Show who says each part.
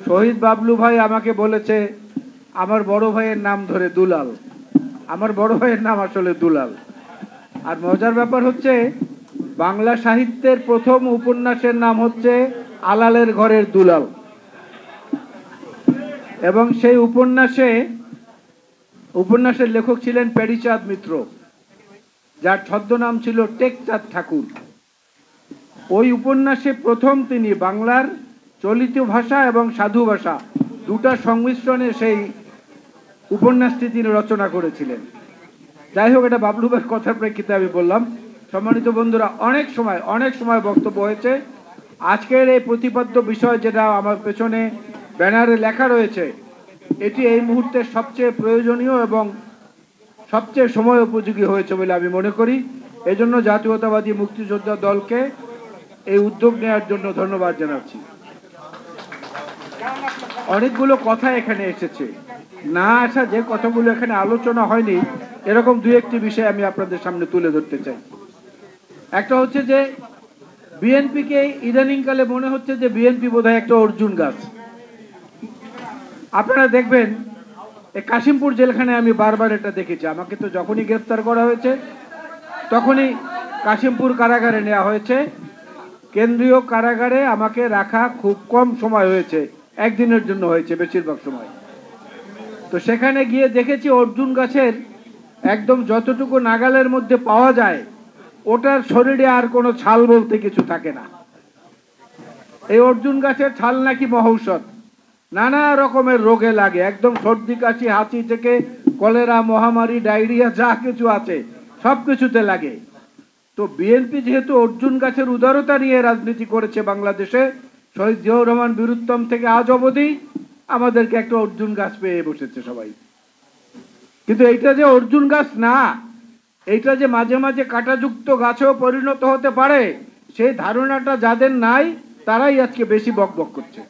Speaker 1: শহীদ বাবলু ভাই আমাকে বলেছে আমার বড় ভাইয়ের নাম ধরে দুলাল। আমার বড় ভাইয়ের নাম আসলে দুলাল। আর মজার ব্যাপার হচ্ছে বাংলা সাহিত্যের প্রথম উপন্যাসের নাম হচ্ছে আলালের ঘরের দুলাল, এবং সেই উপন্যাসের লেখক ছিলেন পেরিচাঁদ মিত্র, যার ছদ্মনাম ছিল টেকচাঁদ ঠাকুর। ওই উপন্যাসে প্রথম তিনি বাংলার চলিত ভাষা এবং সাধু ভাষা দুটার সংমিশ্রণে সেই উপন্যাসটি তিনি রচনা করেছিলেন। যাই হোক, এটা বাবলু ভাইয়ের কথার প্রেক্ষিতে আমি বললাম। সম্মানিত বন্ধুরা, অনেক সময় বক্তব্য হয়েছে। আজকের এই প্রতিপাদ্য বিষয় যেটা আমার পেছনে ব্যানারে লেখা রয়েছে, এটি এই মুহূর্তে সবচেয়ে প্রয়োজনীয় এবং সবচেয়ে সময় উপযোগী হয়েছে বলে আমি মনে করি। এজন্য জাতীয়তাবাদী মুক্তিযোদ্ধা দলকে এই উদ্যোগ নেওয়ার জন্য ধন্যবাদ জানাচ্ছি। অনেকগুলো কথা এখানে এসেছে, না আসা যে কথাগুলো এখানে আলোচনা হয়নি এরকম দু একটি বিষয় আমি আপনাদের সামনে তুলে ধরতে চাই। একটা হচ্ছে যে বিএনপিকে ইদানিংকালে মনে হচ্ছে যে বিএনপি বোধহয় একটা অর্জুন গাছ। আপনারা দেখবেন এই কাশিমপুর জেলখানায় আমি বারবার এটা দেখেছি। আমাকে তো যখনই গ্রেফতার করা হয়েছে তখনই কাশিমপুর কারাগারে নেওয়া হয়েছে। কেন্দ্রীয় কারাগারে আমাকে রাখা খুব কম সময় হয়েছে, একদিনের জন্য হয়েছে বেশিরভাগ সময়। তো সেখানে গিয়ে দেখেছি অর্জুন গাছের একদম যতটুকু নাগালের মধ্যে পাওয়া যায় ওটার শরীরে আর কোনো ছাল বলতে কিছু থাকে না। এই অর্জুন গাছের ছাল নাকি মহৌষধ, নানা রকমের রোগে লাগে, একদম সর্দি কাশি হাঁচি থেকে কলেরা মহামারী ডায়রিয়া যা কিছু আছে সব কিছুতে লাগে। তো বিএনপি যেহেতু অর্জুন গাছের উদারতা নিয়ে রাজনীতি করেছে বাংলাদেশে, শহীদ জিয়াউর রহমান বীরুত্তম থেকে আজ অবধি আমাদেরকে একটা অর্জুন গাছ পেয়ে বসেছে সবাই। কিন্তু এইটা যে অর্জুন গাছ না, এইটা যে মাঝে মাঝে কাঁটাযুক্ত গাছেও পরিণত হতে পারে সেই ধারণাটা যাদের নাই তারাই আজকে বেশি বকবক করছে।